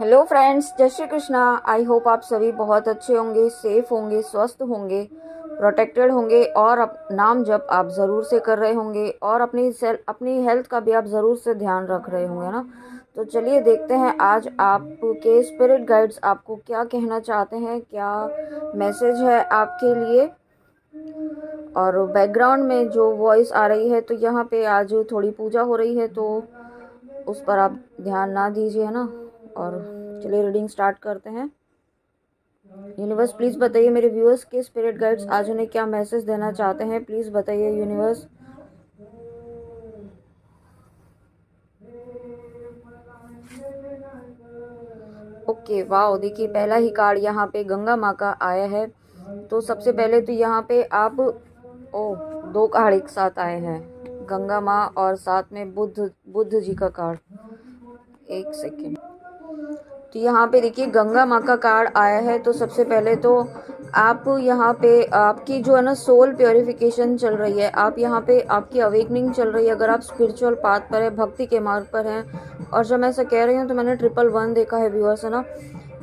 Hello friends, जय Shri Krishna. I hope आप सभी बहुत अच्छे होंगे, सेफ होंगे, स्वस्थ होंगे, प्रोटेक्टेड होंगे और नाम जप आप ज़रूर से कर रहे होंगे और अपनी हेल्थ का भी आप ज़रूर से ध्यान रख रहे होंगे ना। तो चलिए देखते हैं आज आपके स्पिरिट गाइड्स आपको क्या कहना चाहते हैं, क्या मैसेज है आपके लिए। और बैकग्राउंड में जो वॉइस आ रही है तो यहाँ पे आज थोड़ी पूजा हो रही है, तो उस पर आप ध्यान ना दीजिए ना। और चलिए रीडिंग स्टार्ट करते हैं। यूनिवर्स प्लीज़ बताइए मेरे व्यूअर्स के स्पिरिट गाइड्स आज उन्हें क्या मैसेज देना चाहते हैं। प्लीज़ बताइए यूनिवर्स। ओके, वाओ, देखिए पहला ही कार्ड यहाँ पे गंगा माँ का आया है। तो सबसे पहले तो यहाँ पे आप दो कार्ड एक साथ आए हैं, गंगा माँ और साथ में बुद्ध जी का कार्ड। एक सेकेंड। तो यहाँ पे देखिए गंगा माँ का कार्ड आया है। तो सबसे पहले तो आप यहाँ पे आपकी जो है ना सोल प्योरिफिकेशन चल रही है। आप यहाँ पे आपकी अवेकनिंग चल रही है। अगर आप स्पिरिचुअल पाथ पर है, भक्ति के मार्ग पर हैं, और जब मैं ऐसा कह रही हूँ तो मैंने 111 देखा है व्यूअर्स, है ना।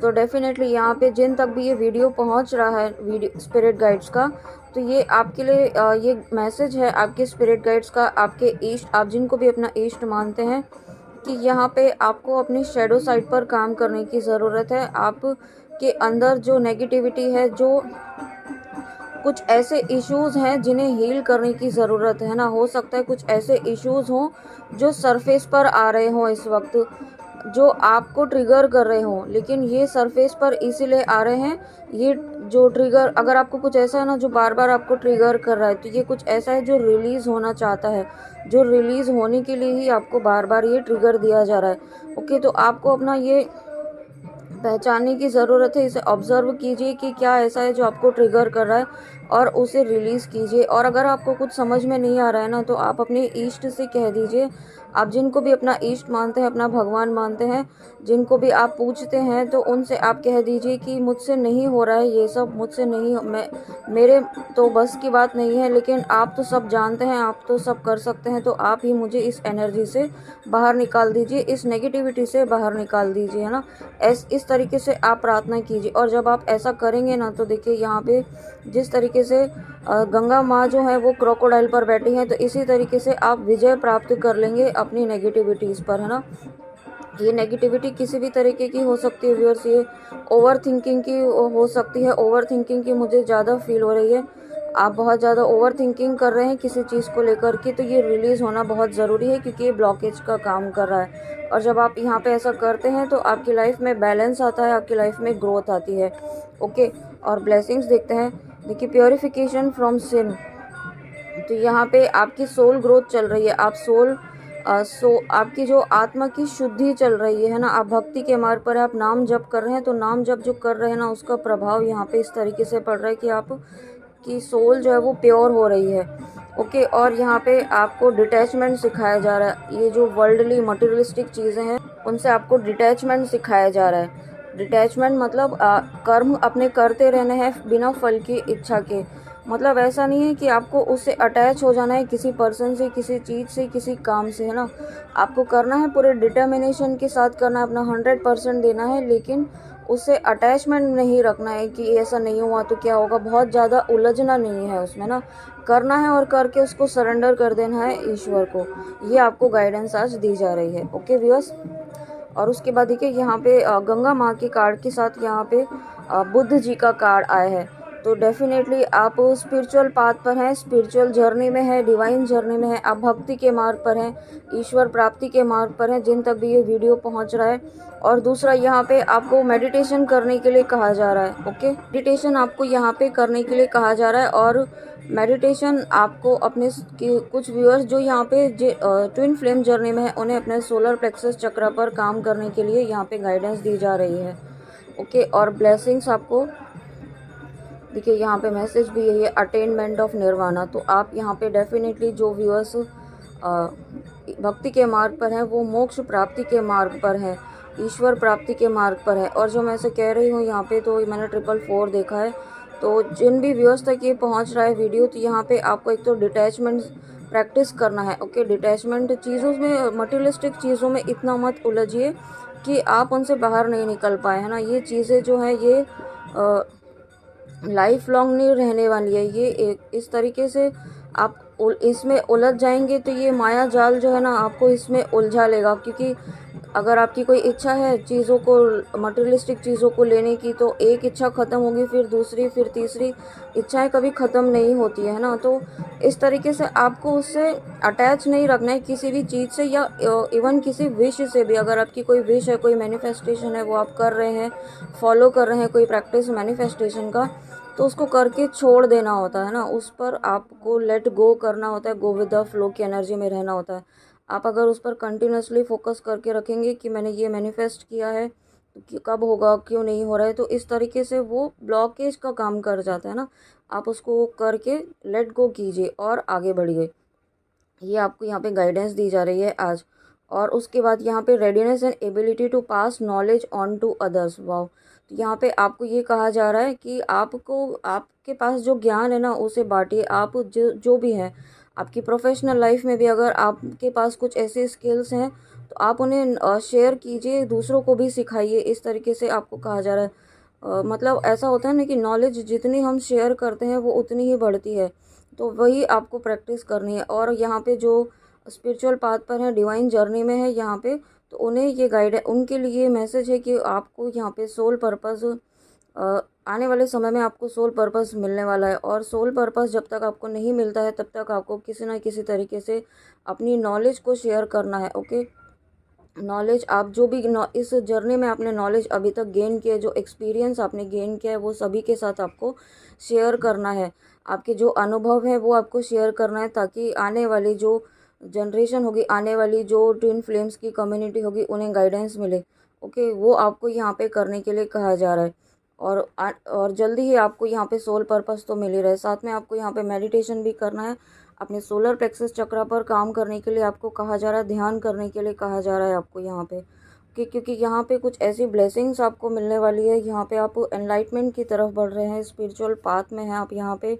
तो डेफिनेटली यहाँ पे जिन तक भी ये वीडियो पहुँच रहा है वीडियो स्पिरिट गाइड्स का, तो ये आपके लिए ये मैसेज है आपके स्पिरिट गाइड्स का, आपके ईस्ट, आप जिनको भी अपना ईस्ट मानते हैं, कि यहाँ पे आपको अपनी शेडो साइड पर काम करने की ज़रूरत है। आपके अंदर जो नेगेटिविटी है, जो कुछ ऐसे इश्यूज़ हैं जिन्हें हील करने की ज़रूरत है ना। हो सकता है कुछ ऐसे इश्यूज़ हों जो सरफेस पर आ रहे हों इस वक्त, जो आपको ट्रिगर कर रहे हों, लेकिन ये सरफेस पर इसीलिए आ रहे हैं। ये जो ट्रिगर, अगर आपको कुछ ऐसा है ना जो बार बार आपको ट्रिगर कर रहा है, तो ये कुछ ऐसा है जो रिलीज़ होना चाहता है, जो रिलीज़ होने के लिए ही आपको बार बार ये ट्रिगर दिया जा रहा है। ओके, तो आपको अपना ये पहचानने की ज़रूरत है, इसे ऑब्ज़र्व कीजिए कि क्या ऐसा है जो आपको ट्रिगर कर रहा है और उसे रिलीज़ कीजिए। और अगर आपको कुछ समझ में नहीं आ रहा है ना, तो आप अपने ईष्ट से कह दीजिए। आप जिनको भी अपना ईष्ट मानते हैं, अपना भगवान मानते हैं, जिनको भी आप पूछते हैं, तो उनसे आप कह दीजिए कि मुझसे नहीं हो रहा है ये सब, मुझसे नहीं, मेरे तो बस की बात नहीं है, लेकिन आप तो सब जानते हैं, आप तो सब कर सकते हैं, तो आप ही मुझे इस एनर्जी से बाहर निकाल दीजिए, इस नेगेटिविटी से बाहर निकाल दीजिए, है ना। इस तरीके से आप प्रार्थना कीजिए। और जब आप ऐसा करेंगे ना, तो देखिए यहाँ पे जिस तरीके से गंगा माँ जो है वो क्रोकोडाइल पर बैठी हैं, तो इसी तरीके से आप विजय प्राप्त कर लेंगे अपनी नेगेटिविटीज़ पर, है ना। ये नेगेटिविटी किसी भी तरीके की हो सकती है व्यूअर्स। ये ओवर थिंकिंग की हो सकती है। ओवर थिंकिंग की मुझे ज़्यादा फील हो रही है। आप बहुत ज़्यादा ओवर थिंकिंग कर रहे हैं किसी चीज़ को लेकर के, तो ये रिलीज़ होना बहुत ज़रूरी है, क्योंकि ये ब्लॉकेज का काम कर रहा है। और जब आप यहाँ पे ऐसा करते हैं तो आपकी लाइफ में बैलेंस आता है, आपकी लाइफ में ग्रोथ आती है। ओके, और ब्लेसिंग्स देखते हैं। देखिए प्योरिफिकेशन फ्रॉम सिन, तो यहाँ पे आपकी सोल ग्रोथ चल रही है। आप आपकी जो आत्मा की शुद्धि चल रही है ना। आप भक्ति के मार्ग पर आप नाम जप कर रहे हैं, तो नाम जप जो कर रहे हैं ना, उसका प्रभाव यहाँ पे इस तरीके से पड़ रहा है कि आप की सोल जो है वो प्योर हो रही है। ओके, और यहाँ पे आपको डिटैचमेंट सिखाया जा रहा है। ये जो वर्ल्डली मटेरियलिस्टिक चीज़ें हैं उनसे आपको डिटैचमेंट सिखाया जा रहा है। डिटैचमेंट मतलब कर्म अपने करते रहने हैं बिना फल की इच्छा के। मतलब ऐसा नहीं है कि आपको उससे अटैच हो जाना है, किसी पर्सन से, किसी चीज़ से, किसी काम से, है ना। आपको करना है, पूरे डिटर्मिनेशन के साथ करना है, अपना 100% देना है, लेकिन उससे अटैचमेंट नहीं रखना है कि ऐसा नहीं हुआ तो क्या होगा। बहुत ज़्यादा उलझना नहीं है उसमें ना, करना है और करके उसको सरेंडर कर देना है ईश्वर को। ये आपको गाइडेंस आज दी जा रही है। ओके व्यूअर्स, और उसके बाद देखिए यहाँ पे गंगा माँ के कार्ड के साथ यहाँ पे बुद्ध जी का कार्ड आया है। तो डेफिनेटली आप स्पिरिचुअल पाथ पर हैं, स्पिरिचुअल जर्नी में है, डिवाइन जर्नी में है, आप भक्ति के मार्ग पर हैं, ईश्वर प्राप्ति के मार्ग पर हैं, जिन तक भी ये वीडियो पहुंच रहा है। और दूसरा यहाँ पे आपको मेडिटेशन करने के लिए कहा जा रहा है। ओके, मेडिटेशन आपको यहाँ पे करने के लिए कहा जा रहा है। और मेडिटेशन आपको अपने कुछ व्यूअर्स जो यहाँ पे ट्विन फ्लेम जर्नी में है, उन्हें अपने सोलर प्लेक्सस चक्र पर काम करने के लिए यहाँ पे गाइडेंस दी जा रही है। ओके, और ब्लेसिंग्स आपको देखिए यहाँ पे मैसेज भी यही है, अटेनमेंट ऑफ निर्वाणा। तो आप यहाँ पे डेफिनेटली जो व्यूअर्स भक्ति के मार्ग पर हैं, वो मोक्ष प्राप्ति के मार्ग पर हैं, ईश्वर प्राप्ति के मार्ग पर है। और जो मैं ऐसे कह रही हूँ यहाँ पे, तो मैंने 444 देखा है। तो जिन भी व्यूअर्स तक ये पहुँच रहा है वीडियो, तो यहाँ पे आपको एक तो डिटैचमेंट प्रैक्टिस करना है। ओके, डिटैचमेंट चीज़ों में, मटेरियलिस्टिक चीज़ों में इतना मत उलझिए कि आप उनसे बाहर नहीं निकल पाए, है ना। ये चीज़ें जो है ये लाइफ लॉन्ग नहीं रहने वाली है। ये एक इस तरीके से आप इसमें उलझ जाएंगे तो ये माया जाल जो है ना आपको इसमें उलझा लेगा। क्योंकि अगर आपकी कोई इच्छा है चीज़ों को, मटेरियलिस्टिक चीज़ों को लेने की, तो एक इच्छा ख़त्म होगी, फिर दूसरी, फिर तीसरी। इच्छाएं कभी ख़त्म नहीं होती है ना। तो इस तरीके से आपको उससे अटैच नहीं रखना है किसी भी चीज़ से, या इवन किसी विश से भी। अगर आपकी कोई विश है, कोई मैनिफेस्टेशन है, वो आप कर रहे हैं, फॉलो कर रहे हैं कोई प्रैक्टिस मैनिफेस्टेशन का, तो उसको करके छोड़ देना होता है ना। उस पर आपको लेट गो करना होता है, गो विद द फ्लो की एनर्जी में रहना होता है। आप अगर उस पर कंटिन्यूसली फोकस करके रखेंगे कि मैंने ये मैनिफेस्ट किया है, तो कब होगा, क्यों नहीं हो रहा है, तो इस तरीके से वो ब्लॉकेज का काम कर जाता है ना। आप उसको करके लेट गो कीजिए और आगे बढ़िए। ये आपको यहाँ पे गाइडेंस दी जा रही है आज। और उसके बाद यहाँ पे readiness and ability to pass knowledge on to others. Wow. तो यहाँ पे आपको ये कहा जा रहा है कि आपको, आपके पास जो ज्ञान है ना उसे बांटिए। आप जो भी है आपकी प्रोफेशनल लाइफ में भी, अगर आपके पास कुछ ऐसे स्किल्स हैं तो आप उन्हें शेयर कीजिए, दूसरों को भी सिखाइए। इस तरीके से आपको कहा जा रहा है। मतलब ऐसा होता है ना कि नॉलेज जितनी हम शेयर करते हैं वो उतनी ही बढ़ती है। तो वही आपको प्रैक्टिस करनी है। और यहाँ पे जो स्पिरिचुअल पाथ पर है, डिवाइन जर्नी में है यहाँ पे, तो उन्हें ये गाइड, उनके लिए मैसेज है कि आपको यहाँ पे सोल पर्पस, आने वाले समय में आपको सोल पर्पस मिलने वाला है। और सोल पर्पस जब तक आपको नहीं मिलता है तब तक आपको किसी ना किसी तरीके से अपनी नॉलेज को शेयर करना है। ओके। नॉलेज, आप जो भी इस जर्नी में आपने नॉलेज अभी तक गेन किया, जो एक्सपीरियंस आपने गेन किया है, वो सभी के साथ आपको शेयर करना है। आपके जो अनुभव है वो आपको शेयर करना है, ताकि आने वाली जो जनरेशन होगी, आने वाली जो ट्विन फ्लेम्स की कम्युनिटी होगी, उन्हें गाइडेंस मिले। ओके। वो आपको यहाँ पे करने के लिए कहा जा रहा है। और जल्दी ही आपको यहाँ पे सोल पर्पस तो मिल ही रहा है। साथ में आपको यहाँ पे मेडिटेशन भी करना है। अपने सोलर प्लेक्सस चक्र पर काम करने के लिए आपको कहा जा रहा है, ध्यान करने के लिए कहा जा रहा है आपको यहाँ पे, क्योंकि यहाँ पे कुछ ऐसी ब्लेसिंग्स आपको मिलने वाली है। यहाँ पे आप एनलाइटमेंट की तरफ बढ़ रहे हैं, स्पिरिचुअल पाथ में हैं आप यहाँ पे,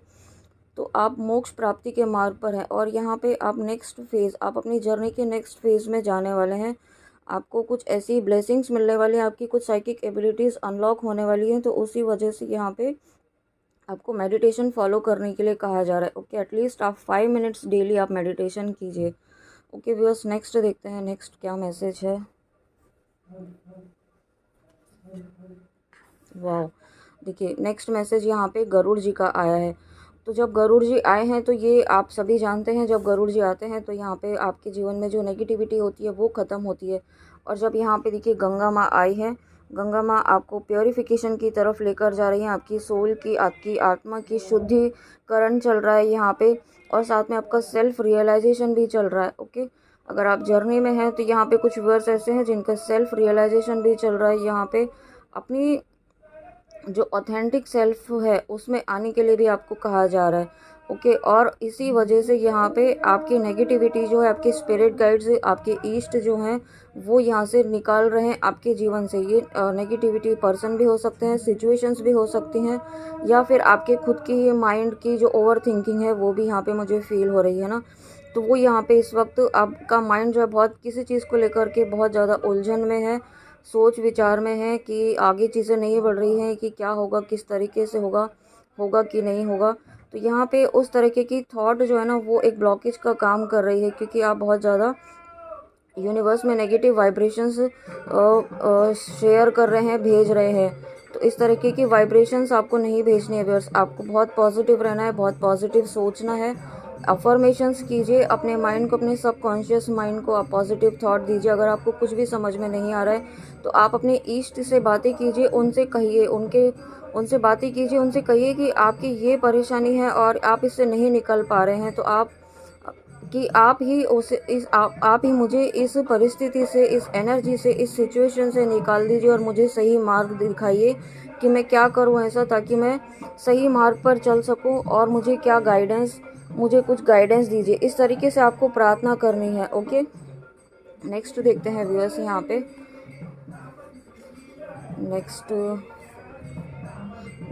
तो आप मोक्ष प्राप्ति के मार्ग पर हैं। और यहाँ पे आप नेक्स्ट फेज़, आप अपनी जर्नी के नेक्स्ट फेज़ में जाने वाले हैं। आपको कुछ ऐसी ब्लेसिंग्स मिलने वाली हैं, आपकी कुछ साइकिक एबिलिटीज़ अनलॉक होने वाली हैं। तो उसी वजह से यहाँ पे आपको मेडिटेशन फॉलो करने के लिए कहा जा रहा है। ओके। एटलीस्ट आप 5 मिनट्स डेली आप मेडिटेशन कीजिए। ओके व्यूअर्स, नेक्स्ट देखते हैं नेक्स्ट क्या मैसेज है। वाह। देखिए नेक्स्ट मैसेज यहाँ पे गरुड़ जी का आया है। तो जब गरुड़ जी आए हैं तो ये आप सभी जानते हैं, जब गरुड़ जी आते हैं तो यहाँ पे आपके जीवन में जो नेगेटिविटी होती है वो ख़त्म होती है। और जब यहाँ पे देखिए गंगा माँ आई है, गंगा माँ आपको प्योरिफिकेशन की तरफ लेकर जा रही हैं। आपकी सोल की, आपकी आत्मा की शुद्धिकरण चल रहा है यहाँ पे, और साथ में आपका सेल्फ रियलाइजेशन भी चल रहा है। ओके। अगर आप जर्नी में हैं तो यहाँ पे कुछ वर्ड्स ऐसे हैं जिनका सेल्फ रियलाइजेशन भी चल रहा है। यहाँ पे अपनी जो ऑथेंटिक सेल्फ है उसमें आने के लिए भी आपको कहा जा रहा है। ओके। और इसी वजह से यहाँ पे आपकी नेगेटिविटी जो है, आपके स्पिरिट गाइड्स, आपके ईस्ट जो हैं, वो यहाँ से निकाल रहे हैं आपके जीवन से। ये नेगेटिविटी पर्सन भी हो सकते हैं, सिचुएशंस भी हो सकती हैं, या फिर आपके खुद की माइंड की जो ओवर थिंकिंग है वो भी यहाँ पे मुझे फील हो रही है ना। तो वो यहाँ पे इस वक्त आपका माइंड जो है बहुत किसी चीज़ को लेकर के बहुत ज़्यादा उलझन में है, सोच विचार में है कि आगे चीज़ें नहीं बढ़ रही हैं, कि क्या होगा, किस तरीके से होगा, होगा कि नहीं होगा। तो यहाँ पे उस तरीके की थॉट जो है ना वो एक ब्लॉकेज का काम कर रही है, क्योंकि आप बहुत ज़्यादा यूनिवर्स में नेगेटिव वाइब्रेशंस शेयर कर रहे हैं, भेज रहे हैं। तो इस तरीके की वाइब्रेशंस आपको नहीं भेजनी है व्यूअर्स। आपको बहुत पॉजिटिव रहना है, बहुत पॉजिटिव सोचना है। अफर्मेशंस कीजिए अपने माइंड को, अपने सबकॉन्शियस माइंड को आप पॉजिटिव थॉट दीजिए। अगर आपको कुछ भी समझ में नहीं आ रहा है तो आप अपने ईस्ट से बातें कीजिए, उनसे कहिए, उनसे बातें कीजिए, उनसे कहिए कि आपकी ये परेशानी है और आप इससे नहीं निकल पा रहे हैं, तो आप ही मुझे इस परिस्थिति से, इस एनर्जी से, इस सिचुएशन से निकाल दीजिए और मुझे सही मार्ग दिखाइए कि मैं क्या करूं ऐसा, ताकि मैं सही मार्ग पर चल सकूं, और मुझे कुछ गाइडेंस दीजिए। इस तरीके से आपको प्रार्थना करनी है। ओके। नेक्स्ट देखते हैं व्यूअर्स यहाँ पे।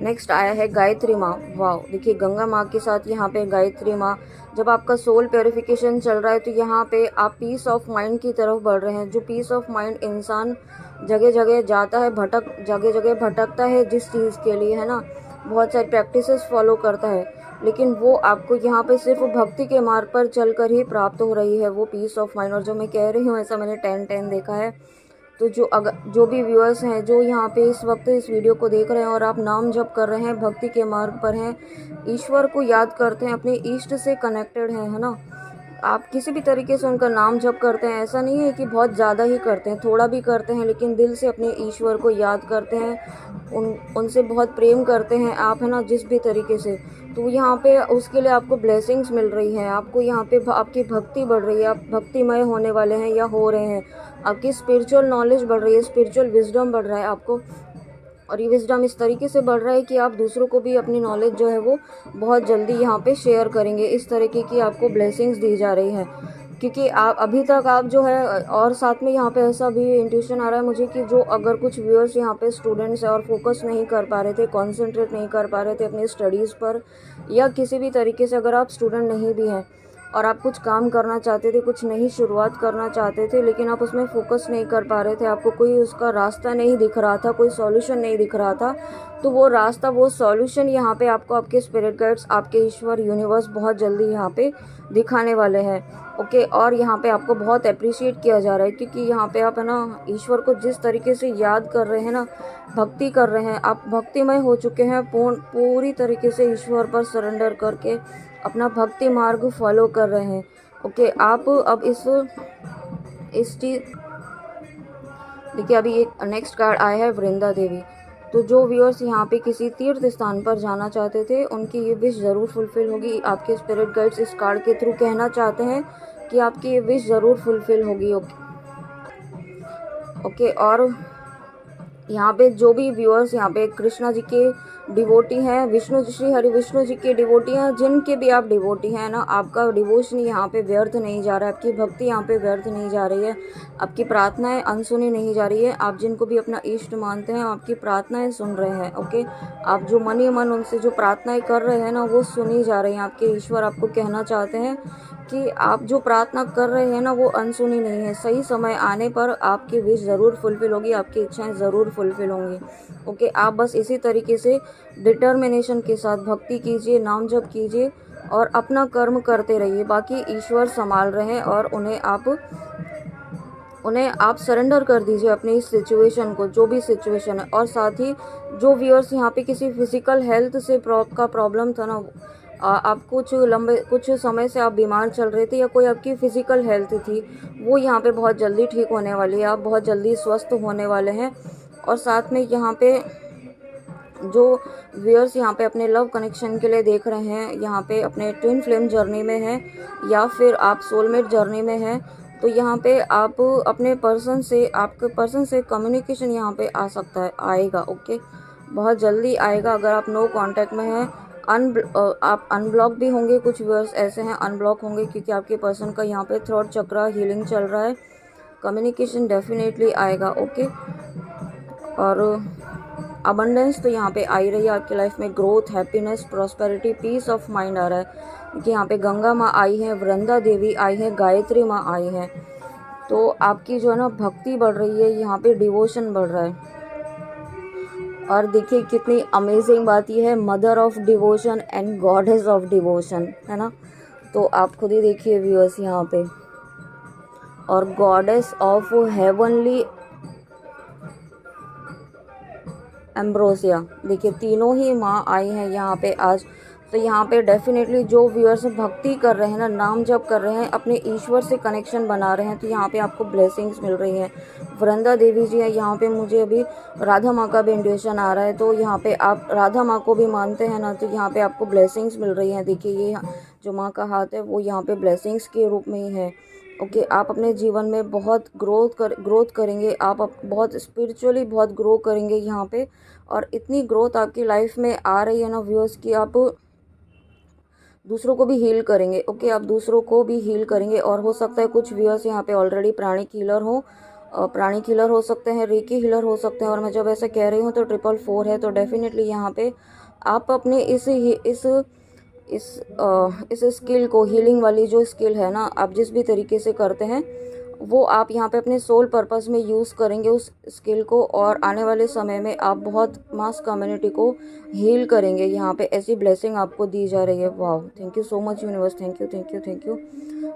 नेक्स्ट आया है गायत्री माँ। वाह। देखिए गंगा माँ के साथ यहाँ पे गायत्री माँ। जब आपका सोल प्योरिफिकेशन चल रहा है तो यहाँ पे आप पीस ऑफ माइंड की तरफ बढ़ रहे हैं। जो पीस ऑफ माइंड इंसान जगह जगह जाता है, जगह जगह भटकता है जिस चीज़ के लिए, है ना, बहुत सारी प्रैक्टिसेस फॉलो करता है, लेकिन वो आपको यहाँ पे सिर्फ भक्ति के मार्ग पर चलकर ही प्राप्त हो रही है वो पीस ऑफ माइंड। और जो मैं कह रही हूँ ऐसा मैंने 10-10 देखा है। तो जो भी व्यूअर्स हैं जो यहाँ पे इस वक्त इस वीडियो को देख रहे हैं और आप नाम जप कर रहे हैं, भक्ति के मार्ग पर हैं, ईश्वर को याद करते हैं, अपने इष्ट से कनेक्टेड हैं, है ना, आप किसी भी तरीके से उनका नाम जप करते हैं, ऐसा नहीं है कि बहुत ज़्यादा ही करते हैं, थोड़ा भी करते हैं, लेकिन दिल से अपने ईश्वर को याद करते हैं, उनसे बहुत प्रेम करते हैं आप, है ना, जिस भी तरीके से, तो यहाँ पे उसके लिए आपको ब्लेसिंग्स मिल रही हैं, आपको यहाँ पे आपकी भक्ति बढ़ रही है, आप भक्तिमय होने वाले हैं या हो रहे हैं, आपकी स्पिरिचुअल नॉलेज बढ़ रही है, स्पिरिचुअल विजडम बढ़ रहा है आपको। और ये विजडम इस तरीके से बढ़ रहा है कि आप दूसरों को भी अपनी नॉलेज जो है वो बहुत जल्दी यहाँ पे शेयर करेंगे। इस तरीके की आपको ब्लेसिंग्स दी जा रही है, क्योंकि आप अभी तक आप जो है, और साथ में यहाँ पे ऐसा भी इंट्यूशन आ रहा है मुझे कि जो अगर कुछ व्यूअर्स यहाँ पे स्टूडेंट्स हैं और फोकस नहीं कर पा रहे थे, कॉन्सेंट्रेट नहीं कर पा रहे थे अपनी स्टडीज़ पर, या किसी भी तरीके से अगर आप स्टूडेंट नहीं भी हैं और आप कुछ काम करना चाहते थे, कुछ नई शुरुआत करना चाहते थे, लेकिन आप उसमें फ़ोकस नहीं कर पा रहे थे, आपको कोई उसका रास्ता नहीं दिख रहा था, कोई सॉल्यूशन नहीं दिख रहा था, तो वो रास्ता, वो सॉल्यूशन यहाँ पे आपको आपके स्पिरिट गाइड्स, आपके ईश्वर, यूनिवर्स बहुत जल्दी यहाँ पे दिखाने वाले हैं। ओके, और यहाँ पे आपको बहुत अप्रिशिएट किया जा रहा है, क्योंकि यहाँ पे आप, है ना, ईश्वर को जिस तरीके से याद कर रहे हैं ना, भक्ति कर रहे हैं, आप भक्तिमय हो चुके हैं, पूरी तरीके से ईश्वर पर सरेंडर करके अपना भक्ति मार्ग फॉलो कर रहे हैं। ओके, आप अब इस चीज़ देखिए, अभी एक नेक्स्ट कार्ड आया है वृंदा देवी। तो जो व्यूअर्स यहाँ पे किसी तीर्थ स्थान पर जाना चाहते थे, उनकी ये विश ज़रूर फुलफ़िल होगी। आपके स्पिरिट गाइड्स इस कार्ड के थ्रू कहना चाहते हैं कि आपकी ये विश ज़रूर फुलफ़िल होगी। ओके, और यहाँ पे जो भी व्यूअर्स यहाँ पे कृष्णा जी के डिवोटी हैं, श्री हरि विष्णु जी के डिवोटी हैं, जिनके भी आप डिवोटी हैं ना, आपका डिवोशन यहाँ पे व्यर्थ नहीं जा रहा है, आपकी भक्ति यहाँ पे व्यर्थ नहीं जा रही है, आपकी प्रार्थनाएं अनसुनी नहीं जा रही है। आप जिनको भी अपना इष्ट मानते हैं, आपकी प्रार्थनाएं सुन रहे हैं। ओके, आप जो मन ही मन उनसे जो प्रार्थनाएं कर रहे हैं ना, वो सुनी जा रही हैं। आपके ईश्वर आपको कहना चाहते हैं कि आप जो प्रार्थना कर रहे हैं ना, वो अनसुनी नहीं है। सही समय आने पर आपकी विश ज़रूर फुलफ़िल होगी, आपकी इच्छाएं ज़रूर फुलफ़िल होंगी। ओके, आप बस इसी तरीके से डिटर्मिनेशन के साथ भक्ति कीजिए, नाम जप कीजिए और अपना कर्म करते रहिए। बाकी ईश्वर संभाल रहे हैं और उन्हें आप सरेंडर कर दीजिए अपनी इस सिचुएशन को, जो भी सिचुएशन है। और साथ ही जो व्यूअर्स यहाँ पे किसी फिजिकल हेल्थ से का प्रॉब्लम था ना, आप कुछ समय से आप बीमार चल रहे थे या कोई आपकी फ़िज़िकल हेल्थ थी, वो यहाँ पे बहुत जल्दी ठीक होने वाली है, आप बहुत जल्दी स्वस्थ होने वाले हैं। और साथ में यहाँ पे जो व्यूअर्स यहाँ पे अपने लव कनेक्शन के लिए देख रहे हैं, यहाँ पे अपने ट्विन फ्लेम जर्नी में हैं या फिर आप सोलमेट जर्नी में हैं, तो यहाँ पे आप अपने आपके पर्सन से कम्युनिकेशन यहाँ पे आ सकता है, आएगा। ओके, बहुत जल्दी आएगा। अगर आप नो कांटेक्ट में हैं, आप अनब्लॉक भी होंगे, कुछ व्यूअर्स ऐसे हैं अनब्लॉक होंगे, क्योंकि आपके पर्सन का यहाँ पे थ्रोट चक्रा हीलिंग चल रहा है। कम्युनिकेशन डेफिनेटली आएगा। ओके, और अबंडेंस तो यहाँ पे आ ही रही है आपकी लाइफ में, growth, happiness, prosperity, peace of mind आ रहा है कि यहाँ पे गंगा माँ आई है, वृंदा देवी आई है, गायत्री माँ आई है। तो आपकी जो है ना भक्ति बढ़ रही है, यहाँ पे डिवोशन बढ़ रहा है। और देखिए कितनी अमेजिंग बात यह है, mother of devotion and goddess of devotion, है ना। तो आप खुद ही देखिए व्यूअर्स यहाँ पे, और गॉडेस ऑफ हेवनली एम्ब्रोसिया, देखिए तीनों ही माँ आई हैं यहाँ पे आज। तो यहाँ पे डेफिनेटली जो व्यूअर्स भक्ति कर रहे हैं ना, नाम जप कर रहे हैं, अपने ईश्वर से कनेक्शन बना रहे हैं, तो यहाँ पे आपको ब्लेसिंग्स मिल रही हैं। वृंदा देवी जी है यहाँ पे, मुझे अभी राधा माँ का भी इंट्यूशन आ रहा है, तो यहाँ पे आप राधा माँ को भी मानते हैं ना, तो यहाँ पे आपको ब्लेसिंग्स मिल रही हैं। देखिए ये जो माँ का हाथ है वो यहाँ पे ब्लेसिंग्स के रूप में ही है। ओके, आप अपने जीवन में बहुत ग्रोथ करेंगे, आप बहुत स्पिरिचुअली बहुत ग्रो करेंगे यहाँ पे। और इतनी ग्रोथ आपकी लाइफ में आ रही है ना व्यूअर्स, कि आप दूसरों को भी हील करेंगे। ओके, आप दूसरों को भी हील करेंगे। और हो सकता है कुछ व्यूअर्स यहाँ पे ऑलरेडी प्राणिक हीलर हो सकते हैं, रेकी हीलर हो सकते हैं। और मैं जब ऐसा कह रही हूँ तो 444 है, तो डेफिनेटली यहाँ पे आप अपने इस स्किल को, हीलिंग वाली जो स्किल है ना, आप जिस भी तरीके से करते हैं, वो आप यहाँ पे अपने सोल पर्पस में यूज़ करेंगे उस स्किल को, और आने वाले समय में आप बहुत मास कम्युनिटी को हील करेंगे। यहाँ पे ऐसी ब्लेसिंग आपको दी जा रही है। वाह, thank you so much universe, thank you thank you thank you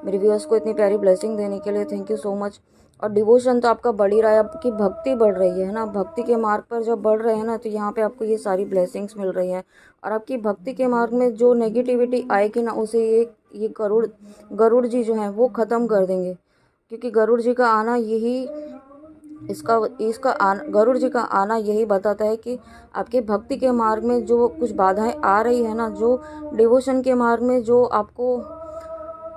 मेरे व्यूअर्स को इतनी प्यारी ब्लेसिंग देने के लिए, थैंक यू सो मच। और डिवोशन तो आपका बढ़ ही रहा है, आपकी भक्ति बढ़ रही है ना, भक्ति के मार्ग पर जब बढ़ रहे हैं ना, तो यहाँ पे आपको ये सारी ब्लेसिंग्स मिल रही हैं। और आपकी भक्ति के मार्ग में जो नेगेटिविटी आएगी ना, उसे ये गरुड़ जी जो हैं वो ख़त्म कर देंगे, क्योंकि गरुड़ जी का आना यही गरुड़ जी का आना यही बताता है कि आपके भक्ति के मार्ग में जो कुछ बाधाएं आ रही है ना, जो डिवोशन के मार्ग में जो आपको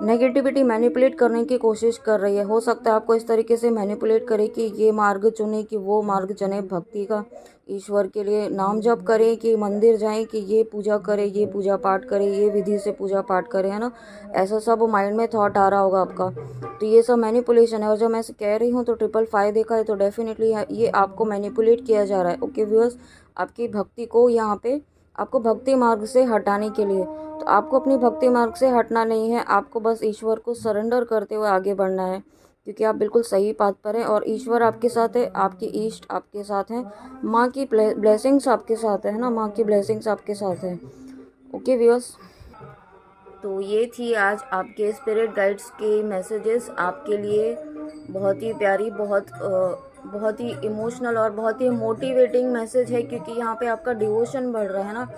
नेगेटिविटी मैनिपुलेट करने की कोशिश कर रही है, हो सकता है आपको इस तरीके से मैनिपुलेट करे कि ये मार्ग चुने, कि वो मार्ग चुने भक्ति का, ईश्वर के लिए नाम जप करें, कि मंदिर जाएं, कि ये पूजा करें, ये पूजा पाठ करें, ये विधि से पूजा पाठ करें, है ना। ऐसा सब माइंड में थॉट आ रहा होगा आपका, तो ये सब मैनिपुलेशन है। और जब मैं कह रही हूँ तो 555 देखा है, तो डेफिनेटली ये आपको मैनिपुलेट किया जा रहा है। ओके व्यूअर्स, आपकी भक्ति को यहाँ पे आपको भक्ति मार्ग से हटाने के लिए, तो आपको अपनी भक्ति मार्ग से हटना नहीं है, आपको बस ईश्वर को सरेंडर करते हुए आगे बढ़ना है, क्योंकि आप बिल्कुल सही पाथ पर हैं और ईश्वर आपके साथ है, आपके इष्ट आपके साथ हैं, माँ की ब्लेसिंग्स आपके साथ है ना, माँ की ब्लेसिंग्स आपके साथ है। ओके व्यूअर्स, तो ये थी आज आपके स्पिरिट गाइड्स के मैसेजेस आपके लिए। बहुत ही प्यारी, बहुत ही इमोशनल और बहुत ही मोटिवेटिंग मैसेज है, क्योंकि यहाँ पे आपका डिवोशन बढ़ रहा है ना,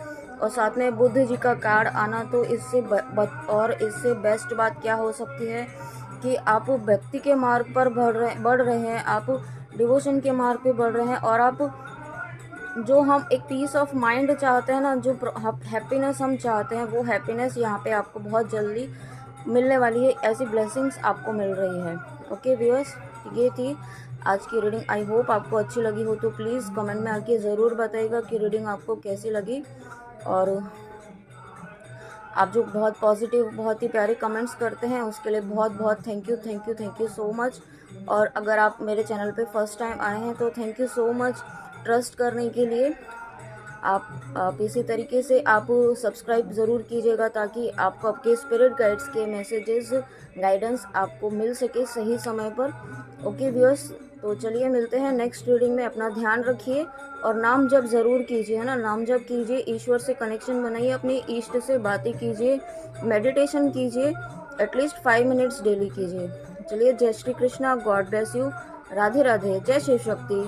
और साथ में बुद्ध जी का कार्ड आना, तो इससे बेस्ट बात क्या हो सकती है कि आप भक्ति के मार्ग पर बढ़ रहे हैं, आप डिवोशन के मार्ग पे बढ़ रहे हैं, और आप जो हम एक पीस ऑफ माइंड चाहते हैं ना, जो हैप्पीनेस हम चाहते हैं, वो हैप्पीनेस यहाँ पे आपको बहुत जल्दी मिलने वाली है, ऐसी ब्लेसिंग्स आपको मिल रही है। ओके व्यूअर्स, ये थी आज की रीडिंग। आई होप आपको अच्छी लगी हो, तो प्लीज़ कमेंट में आके ज़रूर बताइएगा कि रीडिंग आपको कैसी लगी। और आप जो बहुत पॉजिटिव, बहुत ही प्यारे कमेंट्स करते हैं, उसके लिए बहुत बहुत थैंक यू सो मच। और अगर आप मेरे चैनल पे फर्स्ट टाइम आए हैं, तो thank you so much trust करने के लिए। आप इसी तरीके से आप सब्सक्राइब ज़रूर कीजिएगा, ताकि आपको आपके स्पिरिट गाइड्स के मैसेजेस, गाइडेंस आपको मिल सके सही समय पर। ओके व्यूअर्स, तो चलिए मिलते हैं नेक्स्ट रीडिंग में। अपना ध्यान रखिए और नाम जप ज़रूर कीजिए, है ना, नाम जप कीजिए, ईश्वर से कनेक्शन बनाइए, अपने इष्ट से बातें कीजिए, मेडिटेशन कीजिए, एटलीस्ट 5 मिनट्स डेली कीजिए। चलिए, जय Shri Krishna, God bless you, Radhe Radhe, जय शिव शक्ति।